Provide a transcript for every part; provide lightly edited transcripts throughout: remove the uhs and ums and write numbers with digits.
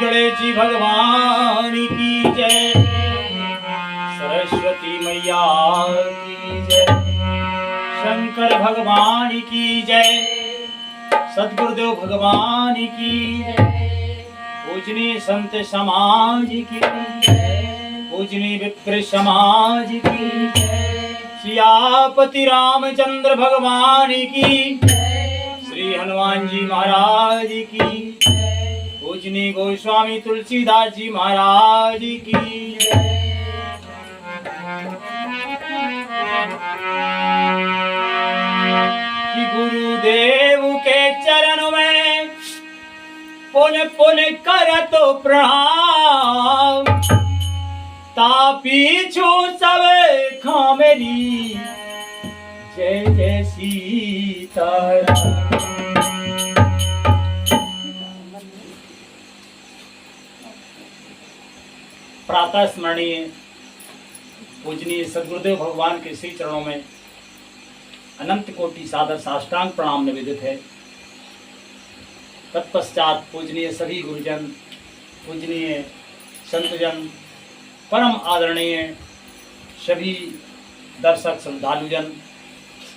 गणेश जी भगवान की जय, सरस्वती मैया की जय, शंकर भगवान की जय, सद्गुरुदेव भगवान की जय, पूजनीय संत समाज की जय, पूजनीय विप्र समाज की जय, सियापति रामचंद्र भगवान की जय, श्री हनुमान जी महाराज की जय, पूजनीय गोस्वामी तुलसीदास जी महाराज की जय। गुरुदेव के चरण में पुन पुन करतो प्रणाम, तापी छू सब खामेरी, जय जय सीताराम। प्रातः स्मरणीय पूजनीय सद्गुरुदेव भगवान के श्री चरणों में अनंत कोटि सादर साष्टांग प्रणाम निवेदित है। तत्पश्चात पूजनीय सभी गुरुजन, पूजनीय संतजन, परम आदरणीय सभी दर्शक श्रद्धालुजन,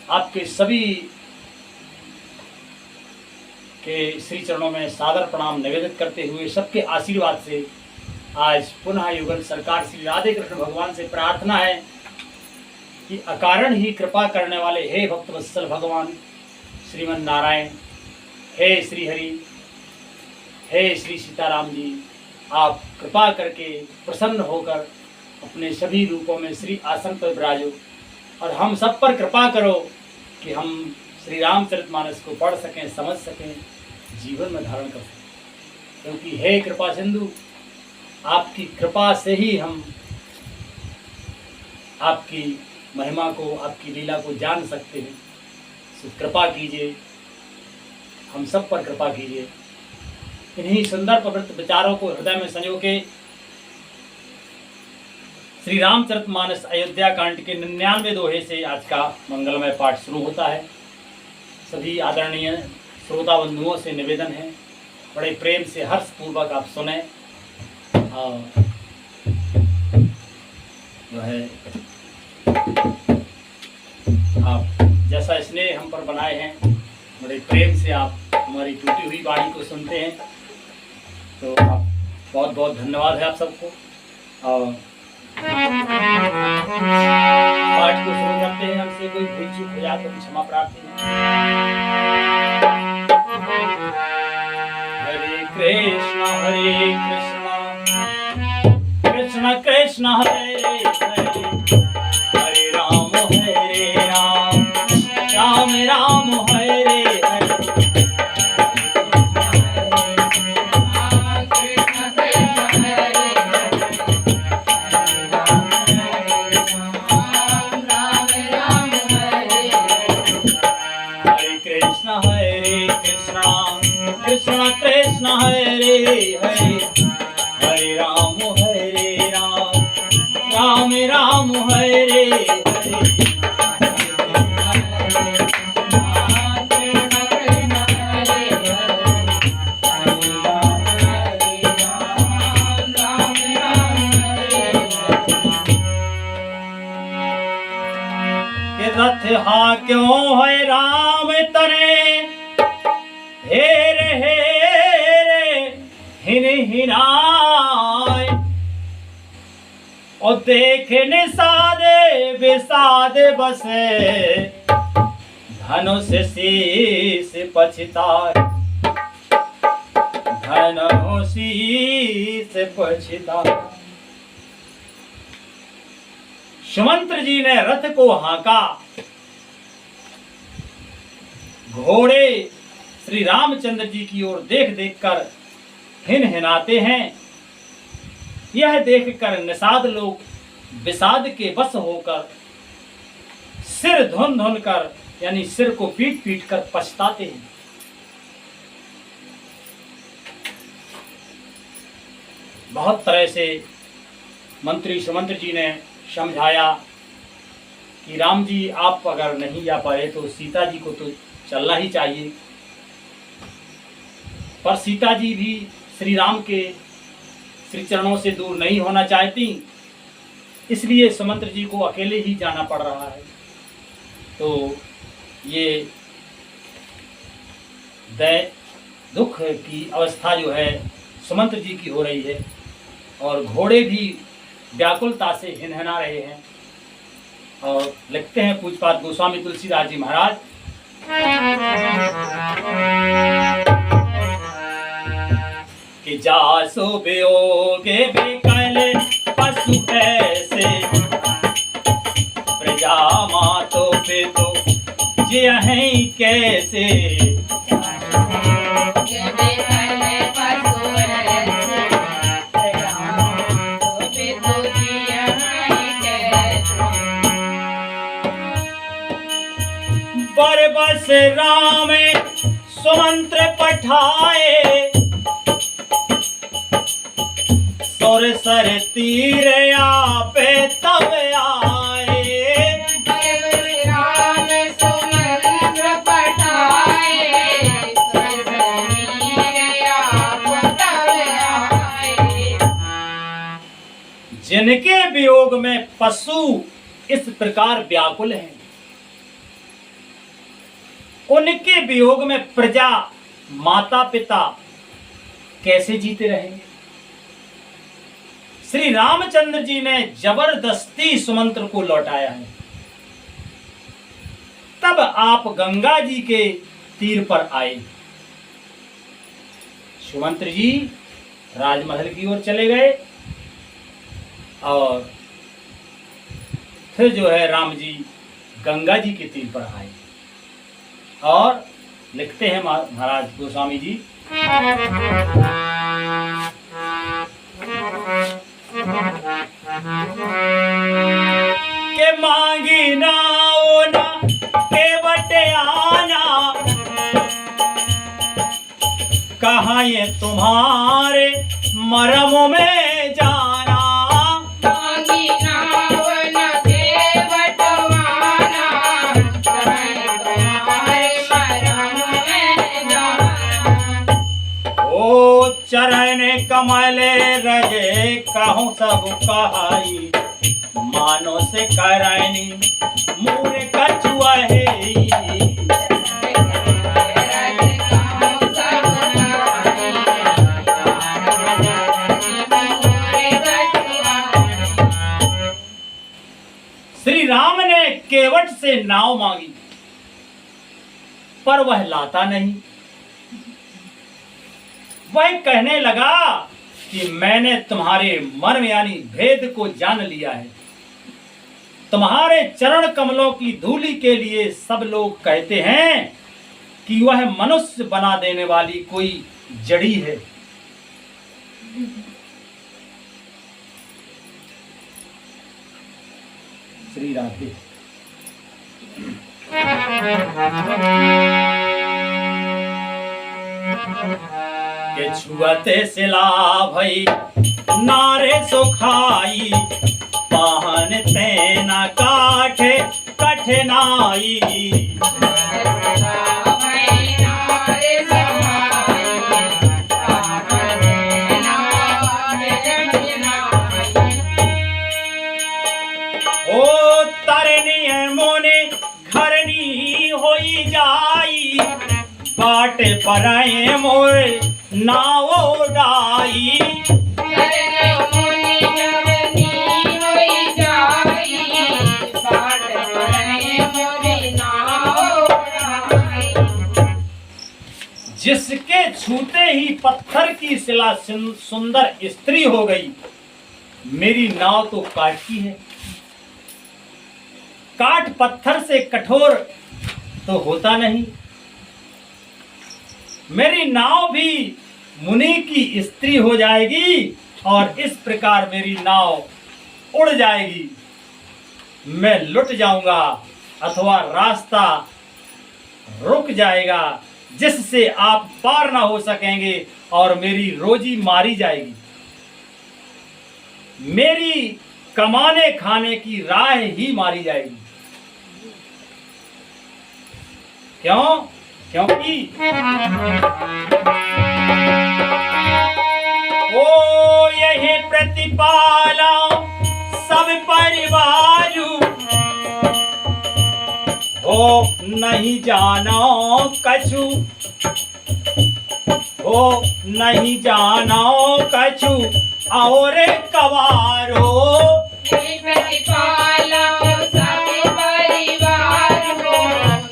आपके सभी के श्री चरणों में सादर प्रणाम निवेदित करते हुए सबके आशीर्वाद से आज पुनः युगल सरकार श्री राधे कृष्ण भगवान से प्रार्थना है कि अकारण ही कृपा करने वाले हे भक्त वत्सल भगवान श्रीमन नारायण, हे श्री हरि, हे श्री सीताराम जी, आप कृपा करके प्रसन्न होकर अपने सभी रूपों में श्री आसन पर विराजो और हम सब पर कृपा करो कि हम श्री रामचरितमानस को पढ़ सकें, समझ सकें, जीवन में धारण कर सकें। क्योंकि हे कृपा सिंधु, आपकी कृपा से ही हम आपकी महिमा को, आपकी लीला को जान सकते हैं। सो कृपा कीजिए, हम सब पर कृपा कीजिए। इन्हीं सुंदर पवित्र विचारों को हृदय में संजो के श्री रामचरितमानस अयोध्या कांड के 99वें दोहे से आज का मंगलमय पाठ शुरू होता है। सभी आदरणीय श्रोता बंधुओं से निवेदन है, बड़े प्रेम से हर्ष पूर्वक आप सुने। जो है आप जैसा स्नेह हम पर बनाए हैं, बड़े प्रेम से आप हमारी टूटी हुई वाणी को सुनते हैं, तो आप बहुत बहुत धन्यवाद है आप सबको। और पाठ को शुरू करते हैं। हमसे कोई भूल चूक हो जाए तो क्षमा प्रार्थी है। हरे कृष्ण कृष्ण कृष्ण हरे हरे, हरे राम राम राम हरे हरे। कृष्ण कृष्ण हरे हरे, हरे राम राम राम हरे हरे। रथ हा क्यों है राम तरे, हेरे हेरे हिन हिनाय, और देखे निषादे विषादे बसे, धनुष शीस पछताए, धनुष शीस पछताए। सुमंत्र जी ने रथ को हांका, घोड़े श्री रामचंद्र जी की ओर देख देख कर हिन हिनाते हैं। यह देखकर निषाद लोग विषाद के वश होकर सिर धुन धुन कर, यानी सिर को पीट पीट कर पछताते हैं। बहुत तरह से मंत्री सुमंत्र जी ने समझाया कि राम जी आप अगर नहीं जा पाए तो सीता जी को तो चलना ही चाहिए। पर सीता जी भी श्री राम के श्री चरणों से दूर नहीं होना चाहती, इसलिए सुमंत्र जी को अकेले ही जाना पड़ रहा है। तो ये दुख की अवस्था जो है सुमंत्र जी की हो रही है, और घोड़े भी व्याकुलता से हिनहिना रहे हैं। और लिखते हैं पूज्यपाद गोस्वामी तुलसीदास जी महाराज, कि जासो वियोगे बिकल पशु ऐसे, प्रजा मातो पे तो जियहि कैसे। बरबस राम सुमंत्र पठाए, सुरसर तीर आपे तब आए। राम सुमंत्र पठाए, सुरसर तीर आप तब आए। जिनके वियोग में पशु इस प्रकार व्याकुल हैं, उनके वियोग में प्रजा माता पिता कैसे जीते रहेंगे। श्री रामचंद्र जी ने जबरदस्ती सुमंत्र को लौटाया है। तब आप गंगा जी के तीर पर आए। सुमंत्र जी राजमहल की ओर चले गए, और फिर जो है राम जी गंगा जी के तीर पर आए। और लिखते हैं महाराज गोस्वामी जी, के मांगी नाओ ना केवट आना, कहाँ ये तुम्हारे मरम में जाना। मांगी नाव न केवट आना, कहाँ तुम्हारे मरम में जाना। ओ चरण कमल रजे कहूँ सब कहाई, मानो से करनी मूर कछुआ है। श्री राम ने केवट से नाव मांगी, पर वह लाता नहीं। वह कहने लगा कि मैंने तुम्हारे मर्म यानी भेद को जान लिया है। तुम्हारे चरण कमलों की धूलि के लिए सब लोग कहते हैं कि वह मनुष्य बना देने वाली कोई जड़ी है। श्री राधे। के छुअते सिला भई नारे सुखाई, पाहन तेना काठे कठिनाई। ओ तरनी मोने घरनी होई जाई, बाट पराए मोरे नाव डाई। जिसके छूते ही पत्थर की शिला सुंदर स्त्री हो गई, मेरी नाव तो काठ की है। काठ पत्थर से कठोर तो होता नहीं। मेरी नाव भी मुनि की स्त्री हो जाएगी, और इस प्रकार मेरी नाव उड़ जाएगी। मैं लुट जाऊंगा अथवा रास्ता रुक जाएगा, जिससे आप पार ना हो सकेंगे और मेरी रोजी मारी जाएगी। मेरी कमाने खाने की राह ही मारी जाएगी। क्यों? क्योंकि ओ यही नहीं जानो कछु, हो नहीं जानो कछु और कवारो। प्रतिपालो सब परिवार हो,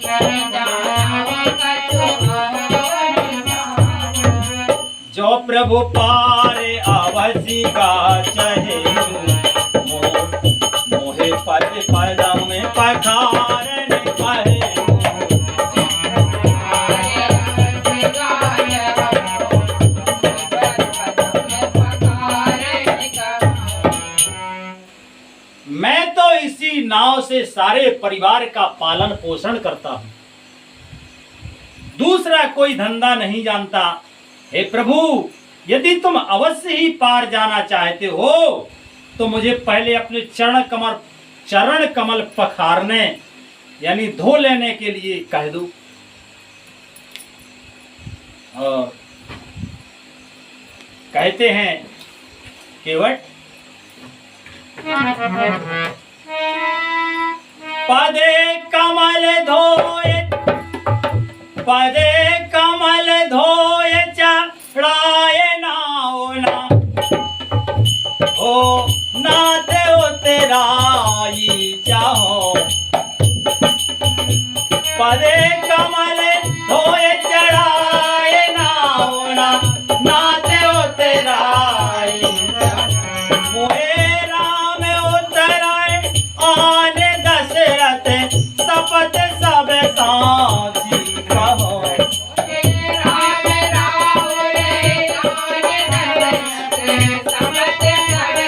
नहीं जानो कछु जो प्रभु पारे अवधि का चहे, मोहे पद पदम में पखारन कहे। मैं तो इसी नाव से सारे परिवार का पालन पोषण करता हूं, दूसरा कोई धंधा नहीं जानता। हे प्रभु, यदि तुम अवश्य ही पार जाना चाहते हो तो मुझे पहले अपने चरण कमल पखारने यानी धो लेने के लिए कह दो। और कहते हैं केवट, पदे कमल धोए, पदे कमल धोए चढ़ाए नाओ ना, हो नाते उतराई चाहो। पदे कमल धोए चढ़ाए नाओ ना, नाते उतराई मोहे राम उतराए आन दशरथ सपत सब साची कहो। राम राम रे आन दशरथ सपत सब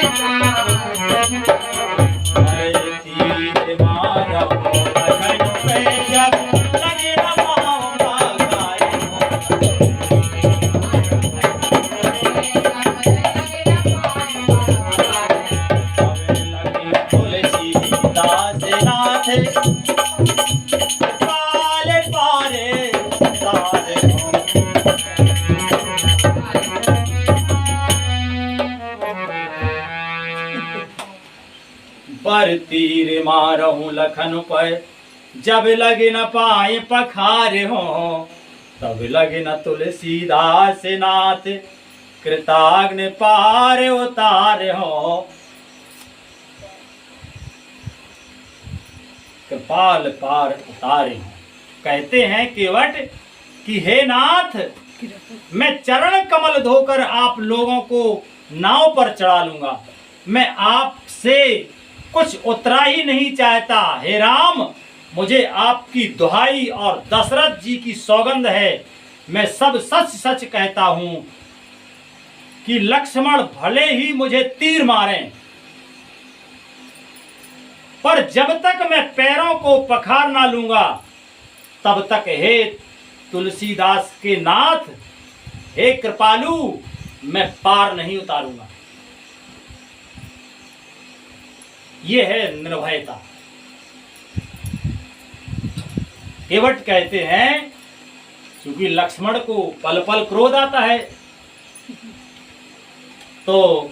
तीर मारा लखन पे जब लगे रमाऊंगा गाए हो। लगे तुलसी दास नाथ पाल पारे सारे हो। पर तीर मारहूं लखन पर जब लगे न पाए पखारे हो, तब लगे न तुलसीदास नाथ कृताग्न पार उतारे हो। कृपाल पार उतारे हो। कहते हैं केवट कि हे नाथ, मैं चरण कमल धोकर आप लोगों को नाव पर चढ़ा लूंगा, मैं आपसे कुछ उतरा ही नहीं चाहता। हे राम, मुझे आपकी दुहाई और दशरथ जी की सौगंध है, मैं सब सच सच कहता हूं कि लक्ष्मण भले ही मुझे तीर मारें, पर जब तक मैं पैरों को पखार ना लूंगा तब तक हे तुलसीदास के नाथ, हे कृपालु, मैं पार नहीं उतारूंगा। ये है निर्भयता। केवट कहते हैं क्योंकि लक्ष्मण को पल पल क्रोध आता है, तो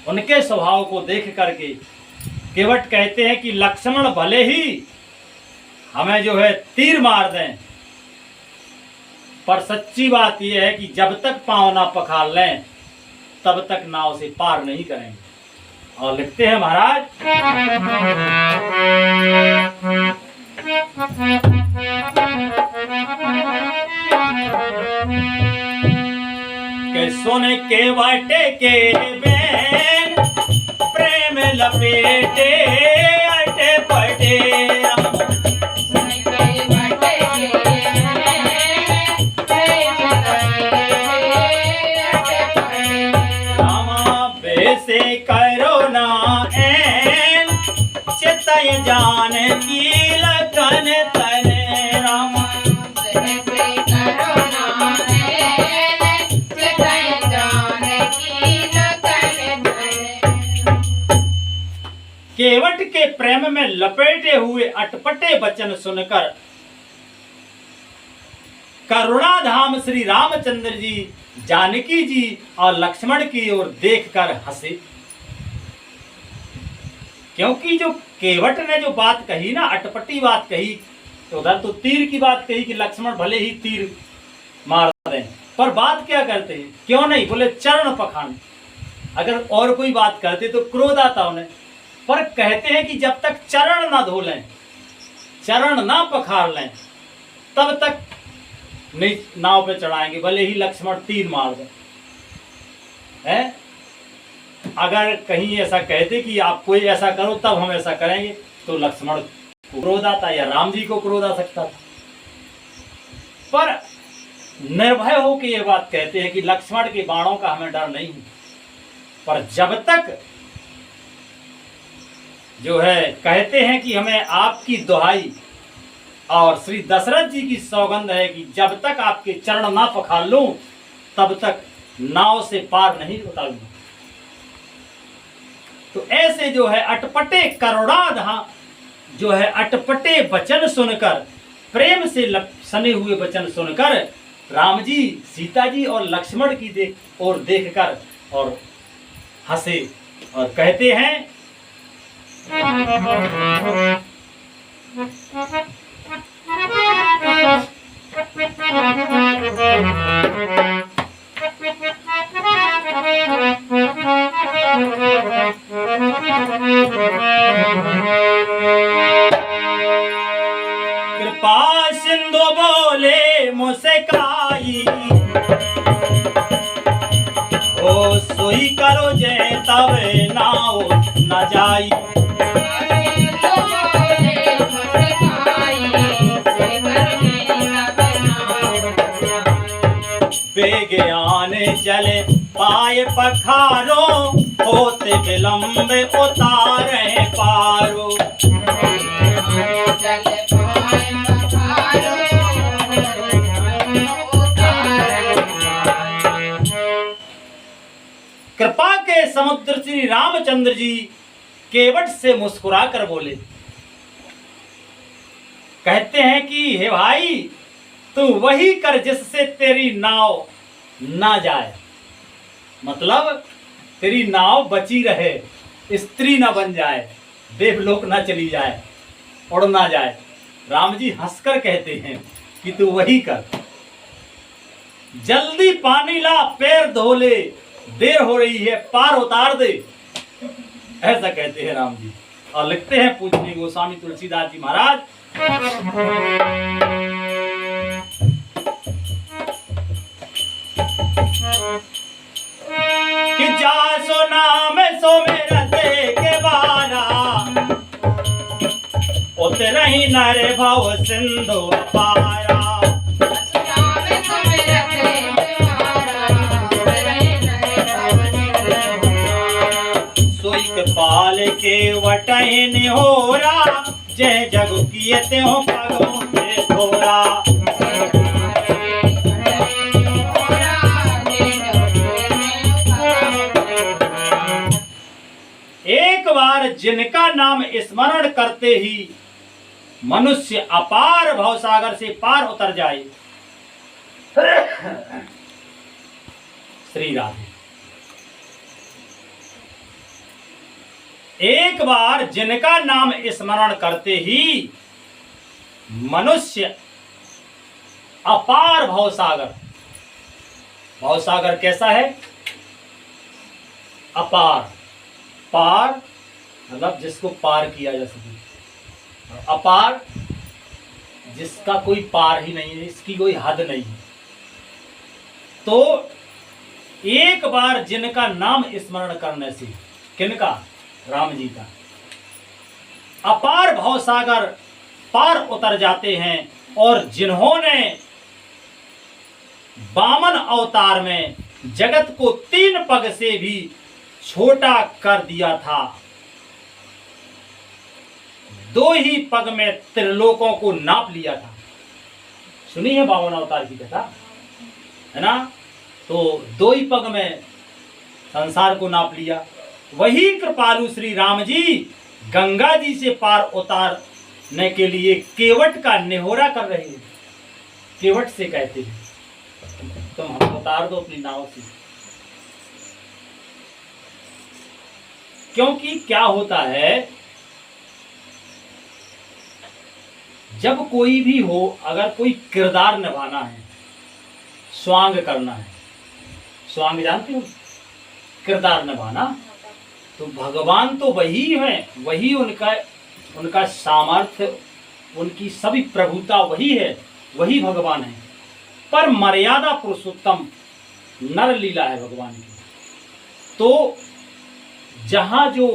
उनके स्वभाव को देख करके केवट कहते हैं कि लक्ष्मण भले ही हमें जो है तीर मार दें, पर सच्ची बात यह है कि जब तक पांव ना पखार लें तब तक नाव से पार नहीं करेंगे। और लिखते हैं महाराज, के सुन केवट के बैन प्रेम लपेटे अटे पटे। से करो ना ऐन चितय जान की लगन तने। राम से करो ना ऐन चितय जान की लगन तने। केवट के प्रेम में लपेटे हुए अटपटे वचन सुनकर करुणाधाम श्री रामचंद्र जी जानकी जी और लक्ष्मण की ओर देखकर हंसे। क्योंकि जो केवट ने जो बात कही ना, अटपटी बात कही, तो उधर तो तीर की बात कही कि लक्ष्मण भले ही तीर मार दें, पर बात क्या करते हैं, क्यों नहीं बोले चरण पखान। अगर और कोई बात करते तो क्रोध आता उन्हें, पर कहते हैं कि जब तक चरण ना धो लें, चरण ना पखार लें, तब तक नहीं नाव पे चढ़ाएंगे, भले ही लक्ष्मण तीर मार दें। है अगर कहीं ऐसा कहते कि आप कोई ऐसा करो तब हम ऐसा करेंगे, तो लक्ष्मण को क्रोध आता या राम जी को क्रोध आ सकता था। पर निर्भय होकर ये बात कहते हैं कि लक्ष्मण के बाणों का हमें डर नहीं है, पर जब तक जो है कहते हैं कि हमें आपकी दुहाई और श्री दशरथ जी की सौगंध है कि जब तक आपके चरण ना पखार लूं तब तक नाव से पार नहीं उतारूंगा। तो ऐसे जो है अटपटे करुणाध जो है अटपटे वचन सुनकर, प्रेम से सने हुए वचन सुनकर राम जी, सीता जी और लक्ष्मण की ओर देखकर और हंसे और कहते हैं कृपा सिंधु बोले मुस्काई, ओ सोई करो जय तब नाव न जाई। बेज्ञान चले पाए पखारो, होते विलंब उतारे पारो। कृपा के समुद्र श्री रामचंद्र जी केवट से मुस्कुरा कर बोले, कहते हैं कि हे भाई, तू वही कर जिससे तेरी नाव ना जाए, मतलब तेरी नाव बची रहे, स्त्री ना बन जाए, देवलोक ना चली जाए, उड़ ना जाए। राम जी हंसकर कहते हैं कि तू वही कर, जल्दी पानी ला पैर धो ले, देर हो रही है पार उतार दे, ऐसा कहते हैं राम जी। और लिखते हैं पूजनीय गोस्वामी तुलसीदास जी महाराज, कि जासो नाम सो मेरा दे के बारा, उतरही नरे भव सिंधु पारा। सोई कृपाल के वटहि निहोरा, जय जग किए त्यों पगों से धोरा। एक बार जिनका नाम स्मरण करते ही मनुष्य अपार भवसागर से पार उतर जाए। श्री राधे। एक बार जिनका नाम स्मरण करते ही मनुष्य अपार भवसागर, भवसागर कैसा है? अपार, पार मतलब जिसको पार किया जा सके, अपार जिसका कोई पार ही नहीं है, इसकी कोई हद नहीं है। तो एक बार जिनका नाम स्मरण करने से, किनका? राम जी का, अपार भवसागर पार उतर जाते हैं। और जिन्होंने वामन अवतार में जगत को 3 पग से भी छोटा कर दिया था, 2 ही पग में त्रिलोकों को नाप लिया था। सुनी है वामन अवतार की कथा, है ना? तो 2 ही पग में संसार को नाप लिया। वही कृपालु श्री राम जी गंगा जी से पार उतारने के लिए केवट का निहोरा कर रहे हैं। केवट से कहते हैं तुम हम उतार दो अपनी नाव से। क्योंकि क्या होता है जब कोई भी हो, अगर कोई किरदार निभाना है, स्वांग करना है, स्वांग जानते हो, किरदार निभाना, तो भगवान तो वही है, वही उनका सामर्थ्य, उनकी सभी प्रभुता वही है, वही भगवान है। पर मर्यादा पुरुषोत्तम नर लीला है भगवान की। तो जहां जो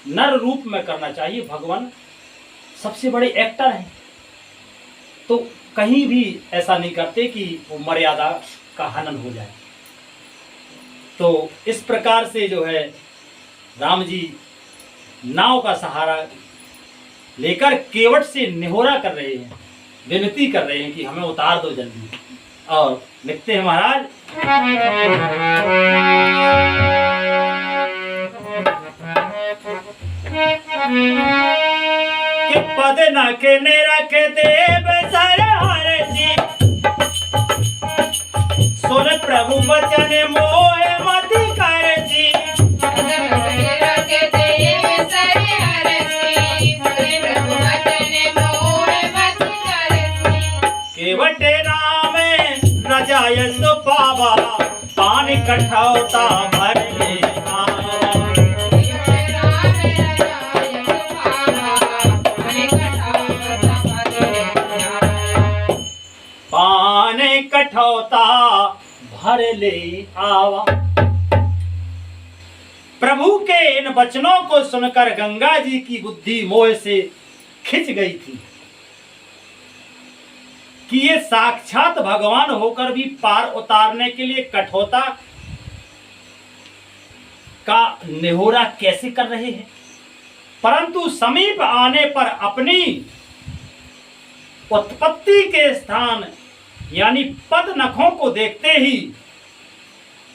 नर रूप में करना चाहिए, भगवान सबसे बड़े एक्टर हैं, तो कहीं भी ऐसा नहीं करते कि वो मर्यादा का हनन हो जाए। तो इस प्रकार से जो है राम जी नाव का सहारा लेकर केवट से निहोरा कर रहे हैं, विनती कर रहे हैं कि हमें उतार दो जल्दी। और लिखते हैं महाराज, कि पद न के ने रख देव सर हर जी, सुन प्रभु वचन मोह मत कर जी। केवट राम रजाय सुपावा, पान कठौता भर ले पान कठौता भर ले आवा। प्रभु के इन वचनों को सुनकर गंगा जी की बुद्धि मोह से खिंच गई थी कि ये साक्षात भगवान होकर भी पार उतारने के लिए कठौता का निहोरा कैसे कर रहे हैं। परंतु समीप आने पर अपनी उत्पत्ति के स्थान यानी पद नखों को देखते ही,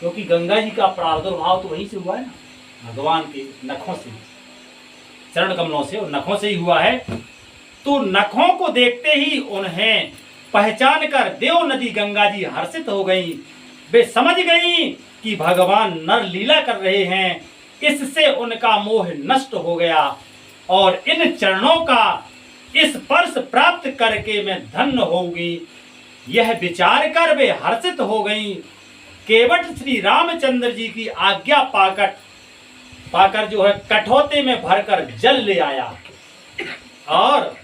क्योंकि गंगा जी का प्रादुर्भाव तो वहीं से हुआ है ना, भगवान के नखों से, चरण कमलों से और नखों से ही हुआ है। तो नखों को देखते ही उन्हें पहचान कर देव नदी गंगा जी हर्षित हो गई। वे समझ गई कि भगवान नर लीला कर रहे हैं, इससे उनका मोह नष्ट हो गया और इन चरणों का स्पर्श प्राप्त करके मैं धन्य होगी, यह विचार कर वे हर्षित हो गई। केवट श्री रामचंद्र जी की आज्ञा पाकर जो है कठौते में भरकर जल ले आया और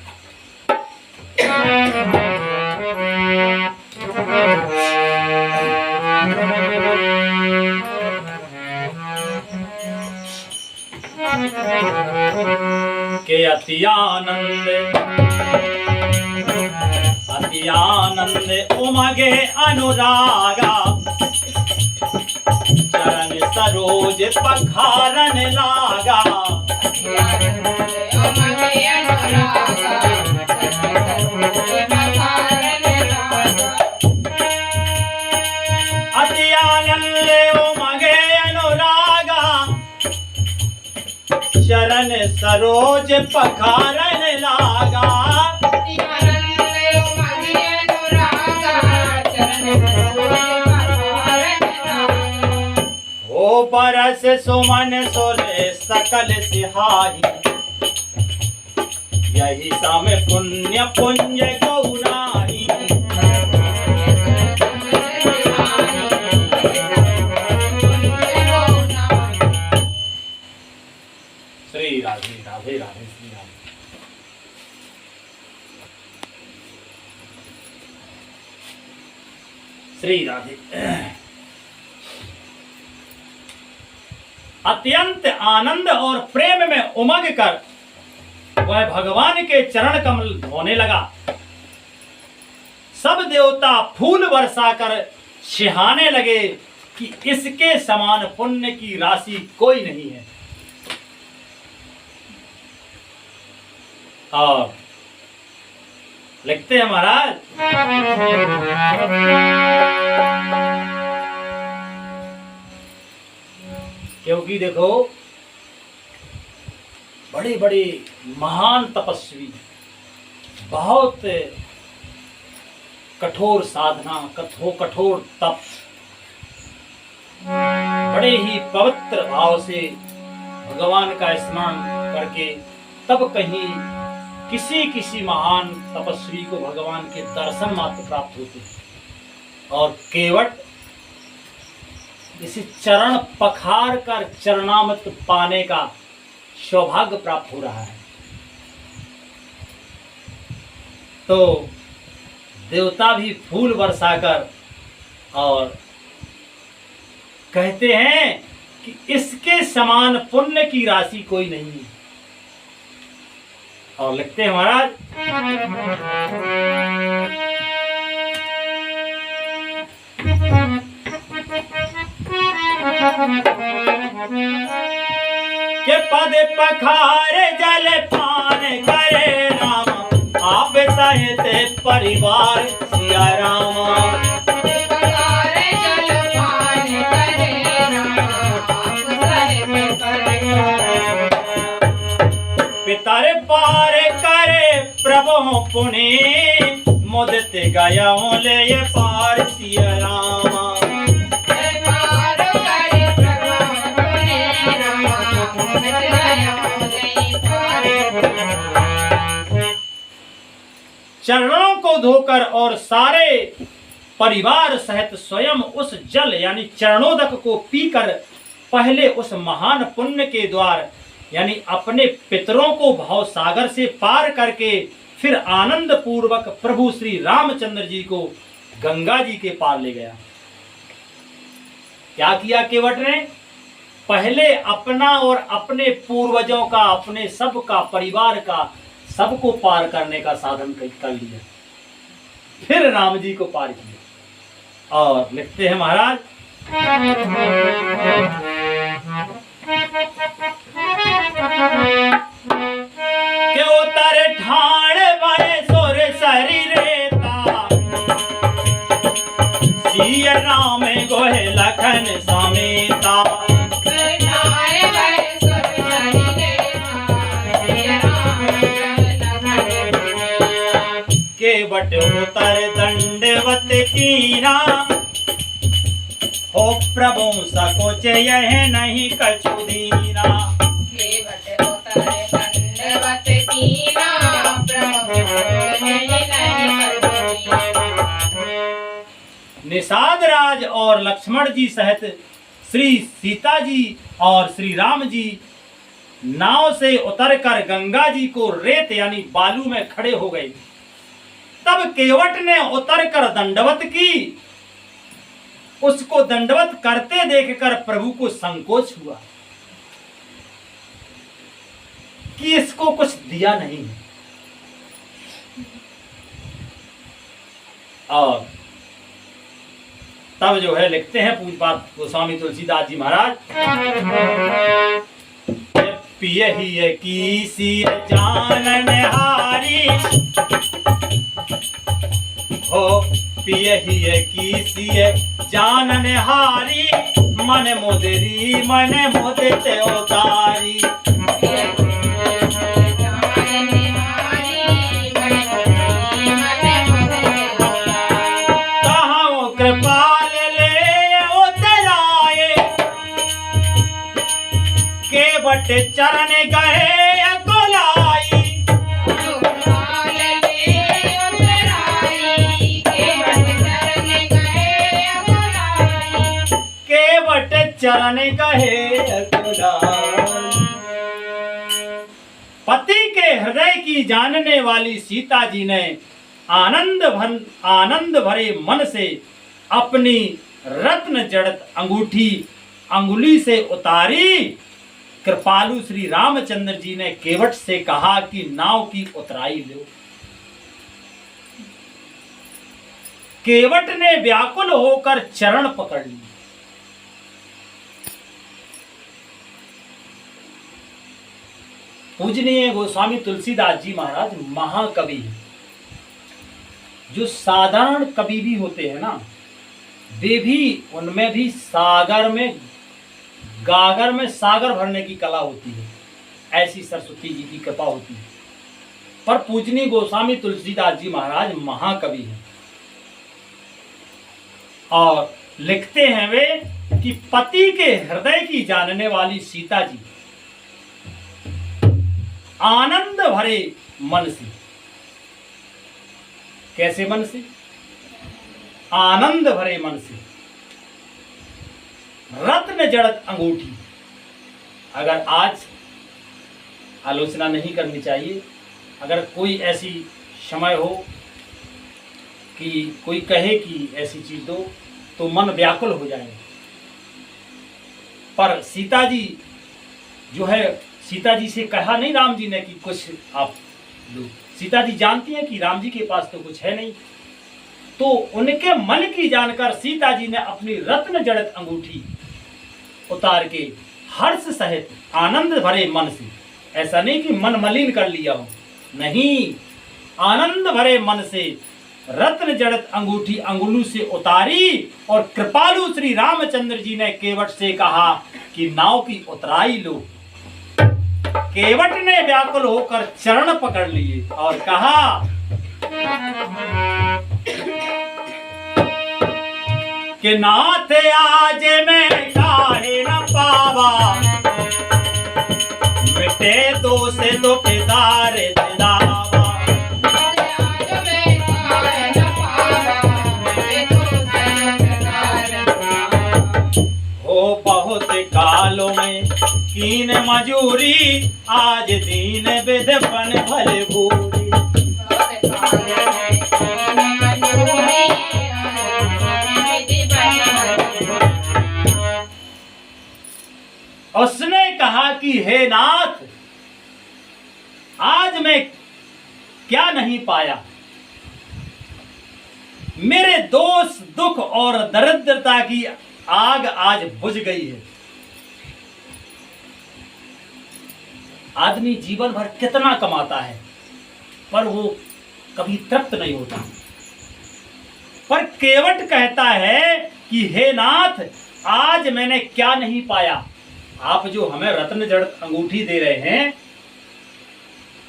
के अति आनंद उमगे अनुरागा, चरण सरोज पखारन लागा। अति आनंद उमगे अनुरागा, चरण सरोज पखारन लागा। ओ बरस सुमन सोले सकल सिहाही, यही सम पुण्य पुंज गौराही। श्री राधे राधे राधे श्री राधे। श्री राधे। अत्यंत आनंद और प्रेम में उमग कर वह भगवान के चरण कमल धोने लगा। सब देवता फूल बरसाकर छिहाने लगे कि इसके समान पुण्य की राशि कोई नहीं है। और लिखते हैं महाराज, क्योंकि देखो बड़े बड़े महान तपस्वी, बहुत कठोर साधना, कठोर तप, बड़े ही पवित्र भाव से भगवान का स्मरण करके तब कहीं किसी किसी महान तपस्वी को भगवान के दर्शन मात्र प्राप्त होते हैं और केवट इसे चरण पखार कर चरणामृत पाने का सौभाग्य प्राप्त हो रहा है। तो देवता भी फूल बरसाकर और कहते हैं कि इसके समान पुण्य की राशि कोई नहीं है। और लिखते हैं महाराज, के पद पखारे जल पान करे राम, आप सहित परिवार सिया रामा। पखारे जल पान करे राम, आप सहित परिवार। पितर पार करे प्रभु पुनि, मुदित गया ले पार सिया रामा। चरणों को धोकर और सारे परिवार सहित स्वयं उस जल यानी चरणोदक को पीकर पहले उस महान पुण्य के द्वार यानी अपने पितरों को भाव सागर से पार करके फिर आनंद पूर्वक प्रभु श्री रामचंद्र जी को गंगा जी के पार ले गया। क्या किया केवट ने? पहले अपना और अपने पूर्वजों का, अपने सबका परिवार का, सबको पार करने का साधन कर लिया, फिर राम जी को पार किया। और लिखते हैं महाराज, के उतर ठाण बड़े सुर शरीरेता, सिया राम गोहे लखन समेता। केवट उतर दंडवत कीना, हो प्रभु सकोच यह नहीं कछु दीना। केवट उतर दंडवत कीना, प्रभु सकोच यह नहीं कछु दीना। निषाद राज और लक्ष्मण जी सहित श्री सीता जी और श्री राम जी नाव से उतरकर गंगा जी को रेत यानी बालू में खड़े हो गए। तब केवट ने उतरकर दंडवत की। उसको दंडवत करते देखकर प्रभु को संकोच हुआ कि इसको कुछ दिया नहीं। और तब जो है लिखते हैं पूज्यपाद गोस्वामी तुलसीदास जी महाराज, पिय ही की सी जानन हारी, हो पिय ही की सी जानन हारी, मन मोदरी मन मोदित उतारी। केवट चरण गए अकुलाई, केवट चरण गए अकुलाई। पति के हृदय की जानने वाली सीता जी ने आनंद भरे मन से अपनी रत्न जड़त अंगूठी अंगुली से उतारी। कृपालु श्री रामचंद्र जी ने केवट से कहा कि नाव की उतराई लो। केवट ने व्याकुल होकर चरण पकड़ ली। पूजनीय गोस्वामी तुलसीदास जी महाराज महाकवि हैं। जो साधारण कवि भी होते हैं ना, वे भी उनमें भी सागर में गागर में सागर भरने की कला होती है। ऐसी सरस्वती जी की कृपा होती है। पर पूजनीय गोस्वामी तुलसीदास जी महाराज महाकवि हैं और लिखते हैं वे कि पति के हृदय की जानने वाली सीता जी आनंद भरे मन से। कैसे मन से? आनंद भरे मन से। रत्न जड़त अंगूठी। अगर आज आलोचना नहीं करनी चाहिए, अगर कोई ऐसी समय हो कि कोई कहे कि ऐसी चीज दो तो मन व्याकुल हो जाएगा। पर सीता जी जो है, सीता जी से कहा नहीं राम जी ने कि कुछ आप दो। सीता जी जानती हैं कि राम जी के पास तो कुछ है नहीं, तो उनके मन की जानकर सीता जी ने अपनी रत्न जड़ित अंगूठी उतार के हर्ष सहित आनंद भरे मन से, ऐसा नहीं कि मन मलिन कर लिया हो, नहीं, आनंद भरे मन से रत्न जड़ित अंगूठी अंगुलू से उतारी और कृपालु श्री रामचंद्र जी ने केवट से कहा कि नाव की उतराई लो। केवट ने व्याकुल होकर चरण पकड़ लिए और कहा कि नाथ आज मैं काहे न पावा, मिटे दोष दुखदार दिलावा। हो बहुत कालों में कीन मजूरी, आज दीन विधपन भल भूरी। उसने कहा कि हे नाथ, आज मैं क्या नहीं पाया, मेरे दोष दुख और दरिद्रता की आग आज बुझ गई है। आदमी जीवन भर कितना कमाता है पर वो कभी तृप्त नहीं होता। पर केवट कहता है कि हे नाथ, आज मैंने क्या नहीं पाया। आप जो हमें रत्न जड़ित अंगूठी दे रहे हैं,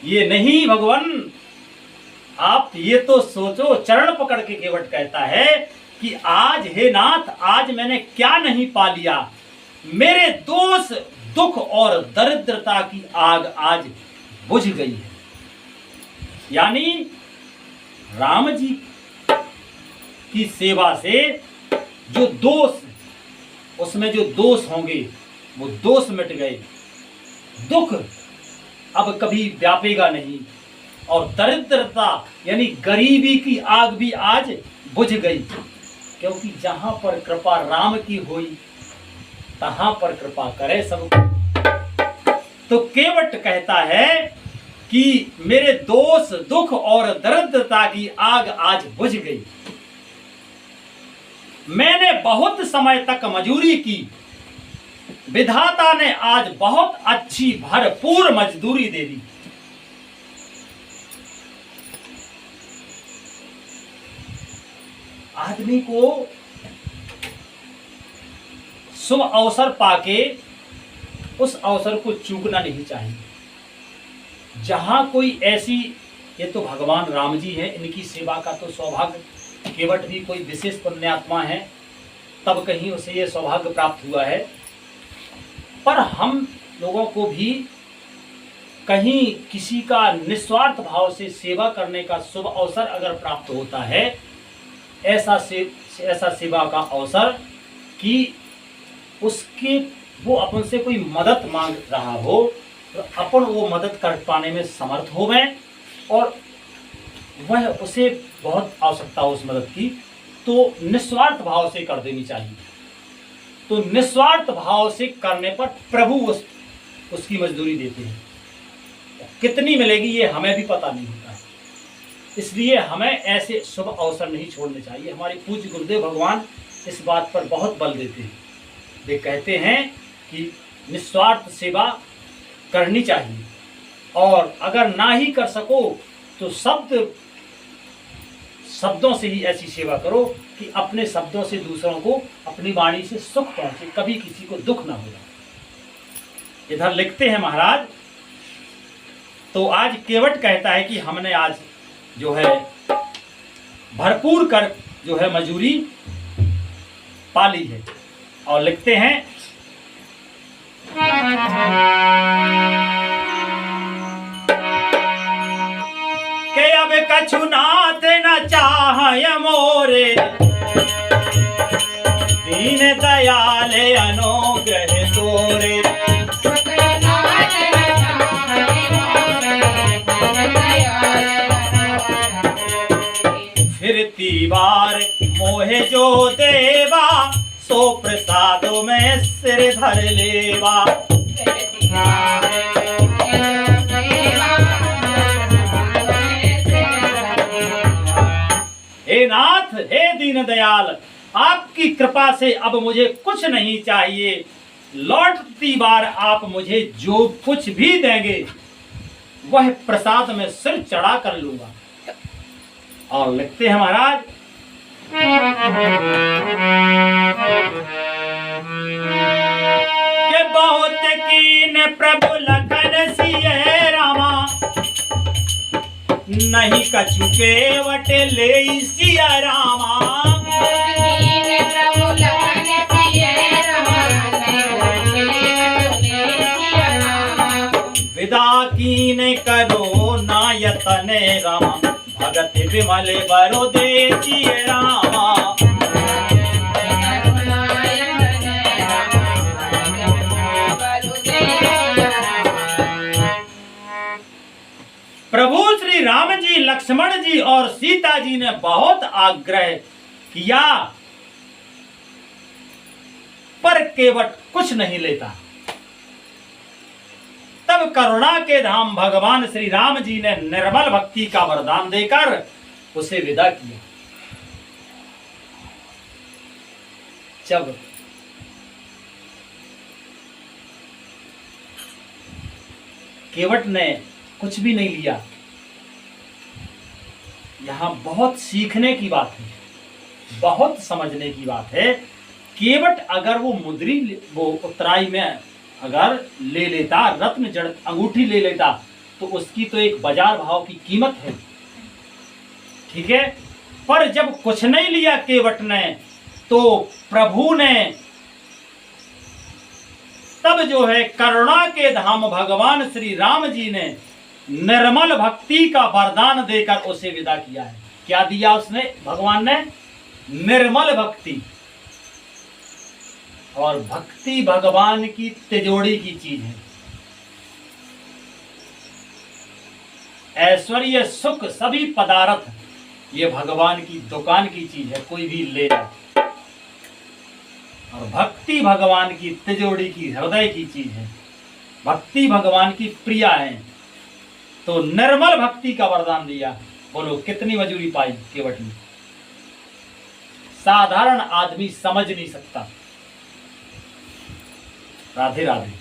ये नहीं भगवान, आप ये तो सोचो। चरण पकड़ के केवट कहता है कि आज हे नाथ, आज मैंने क्या नहीं पा लिया, मेरे दोष दुख और दरिद्रता की आग आज बुझ गई है। यानी राम जी की सेवा से जो दोष, उसमें जो दोष होंगे वो दोष मिट गए, दुख अब कभी व्यापेगा नहीं, और दरिद्रता यानी गरीबी की आग भी आज बुझ गई। क्योंकि जहां पर कृपा राम की हुई तहां पर कृपा करे सब। तो केवट कहता है कि मेरे दोष दुख और दरिद्रता की आग आज बुझ गई। मैंने बहुत समय तक मजूरी की, विधाता ने आज बहुत अच्छी भरपूर मजदूरी दे दी। आदमी को शुभ अवसर पाके उस अवसर को चूकना नहीं चाहिए। जहां कोई ऐसी, ये तो भगवान राम जी हैं, इनकी सेवा का तो सौभाग्य, केवट भी कोई विशेष पुण्यात्मा है तब कहीं उसे ये सौभाग्य प्राप्त हुआ है। पर हम लोगों को भी कहीं किसी का निस्वार्थ भाव से सेवा करने का शुभ अवसर अगर प्राप्त होता है, ऐसा सेवा का अवसर कि उसके वो अपन से कोई मदद मांग रहा हो तो अपन वो मदद कर पाने में समर्थ हो गए, और वह उसे बहुत आवश्यकता हो उस मदद की, तो निस्वार्थ भाव से कर देनी चाहिए। तो निस्वार्थ भाव से करने पर प्रभु उसकी मजदूरी देते हैं। कितनी मिलेगी ये हमें भी पता नहीं होता है, इसलिए हमें ऐसे शुभ अवसर नहीं छोड़ने चाहिए। हमारे पूज्य गुरुदेव भगवान इस बात पर बहुत बल देते हैं। वे कहते हैं कि निस्वार्थ सेवा करनी चाहिए, और अगर ना ही कर सको तो शब्दों से ही ऐसी सेवा करो कि अपने शब्दों से दूसरों को, अपनी वाणी से सुख पहुंचे, कभी किसी को दुख ना हो जाए। इधर लिखते हैं महाराज, तो आज केवट कहता है कि हमने आज जो है भरपूर कर जो है मजूरी पाली है। और लिखते हैं कछु नाथ न चाहय मोरे, दीन दयाल अनुग्रह तोरे। फिरती बार मोहे जो देवा, सो प्रसादों में सिर धर लेवा। हे नाथ, हे दीन दयाल, आपकी कृपा से अब मुझे कुछ नहीं चाहिए। लौटती बार आप मुझे जो कुछ भी देंगे वह प्रसाद में सिर चढ़ा कर लूंगा। और लिखते हैं महाराज, के बहुत कीन प्रभु लखन सिय रामा, नहीं कछु केवट ले सिया रामा। विदा कीन करो नायतन रामा, भगत विमल बरो देसी रामा। प्रभु श्री राम जी, लक्ष्मण जी और सीता जी ने बहुत आग्रह किया, पर केवट कुछ नहीं लेता। तब करुणा के धाम भगवान श्री राम जी ने निर्मल भक्ति का वरदान देकर उसे विदा किया। जब केवट ने कुछ भी नहीं लिया, यहां बहुत सीखने की बात है, बहुत समझने की बात है। केवट अगर वो मुद्री, वो उत्तराई में अगर ले लेता, रत्न जड़ अंगूठी ले लेता, तो उसकी तो एक बाजार भाव की कीमत है, ठीक है। पर जब कुछ नहीं लिया केवट ने, तो प्रभु ने तब जो है करुणा के धाम भगवान श्री राम जी ने निर्मल भक्ति का वरदान देकर उसे विदा किया है। क्या दिया उसने, भगवान ने? निर्मल भक्ति। और भक्ति भगवान की तिजोरी की चीज है। ऐश्वर्य सुख सभी पदार्थ ये भगवान की दुकान की चीज है, कोई भी ले जाए। और भक्ति भगवान की तिजोरी की, हृदय की चीज है। भक्ति भगवान की प्रिया है। तो निर्मल भक्ति का वरदान दिया। बोलो कितनी मजूरी पाई केवट ने, साधारण आदमी समझ नहीं सकता। राधे राधे।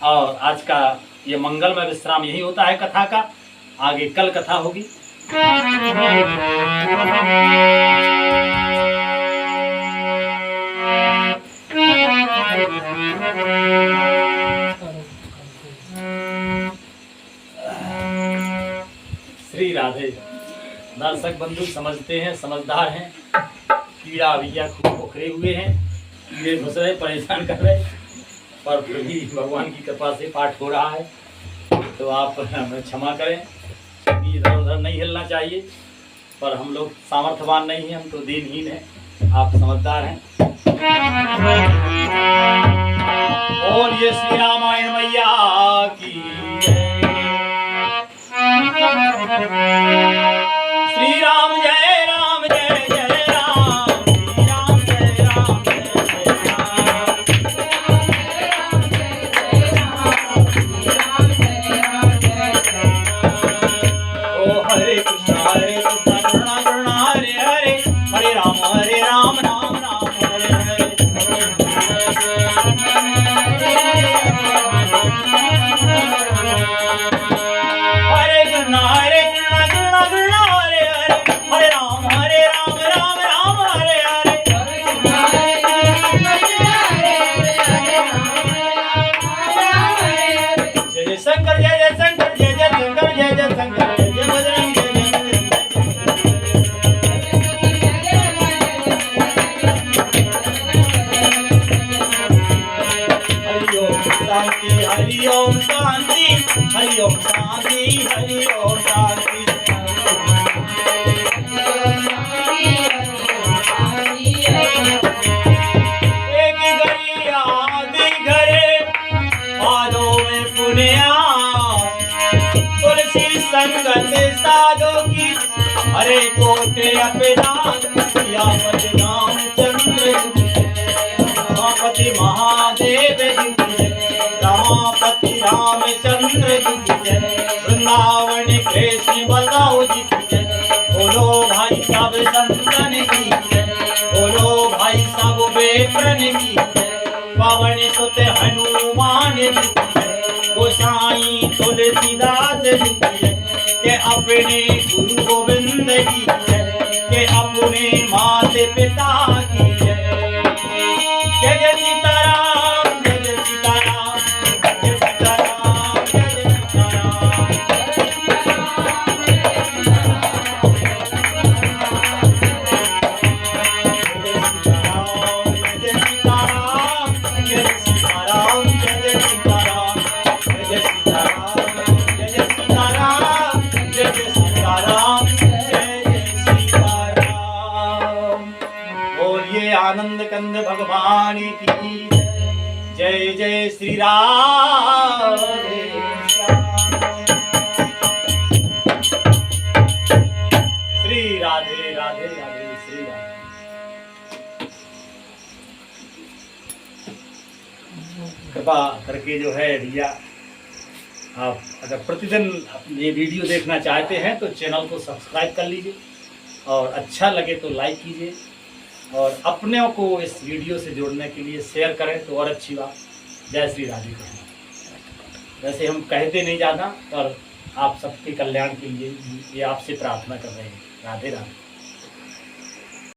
और आज का ये मंगलमय विश्राम यही होता है कथा का। आगे कल कथा होगी। श्री राधे। दर्शक बंधु समझते हैं, समझदार हैं। कीड़ा भैया खूब उखड़े हुए हैं, कीड़े घुस रहे, परेशान कर रहे, पर फिर भी भगवान की कृपा से पाठ हो रहा है। तो आप हमें क्षमा करें, इधर उधर नहीं हिलना चाहिए, पर हम लोग सामर्थ्यवान नहीं हैं, हम तो दीनहीन हैं, आप समझदार हैं। और ये श्री रामायण मैया की श्री राम जय राम जय जय राम, श्री राम जय राम जय जय राम। ओ हरे कृष्णा कृष्णा कृष्णा हरे हरे, हरे राम राम राम हरे हरे। शंकर जय जय शंकर, जय जय शंकर, जय जय शंकर, जय जय बजरंग, हरि ओम शांति, हरि ओम शांति, हरि ओम शांति, हरि ओम शांति। कोटे अपराध सियापत रामचंद्र रमापति महादेव रमापति रामचंद्र वृंदावन कृष्ण बलदाऊ जी बोलो भाई सब संतन की बोलो भाई सब बेप्रन की पवन सुत हनुमान जी गोसाई तुलसीदास जी के अपने गुरु गोविंद की के अपने माता पिता की जय जय सीताराम जय जय सीताराम जय सीताराम जय जय सीताराम आनंद कंद भगवान की जय जय श्री राधे श्री राधे राधे राधे श्री राधे। कृपा करके जो है भैया आप अगर प्रतिदिन ये वीडियो देखना चाहते हैं तो चैनल को सब्सक्राइब कर लीजिए और अच्छा लगे तो लाइक कीजिए और अपने को इस वीडियो से जोड़ने के लिए शेयर करें तो और अच्छी बात। जय श्री राधे कृष्ण। वैसे हम कहते नहीं ज़्यादा पर आप सबके कल्याण के लिए ये आपसे प्रार्थना कर रहे हैं। राधे राधे।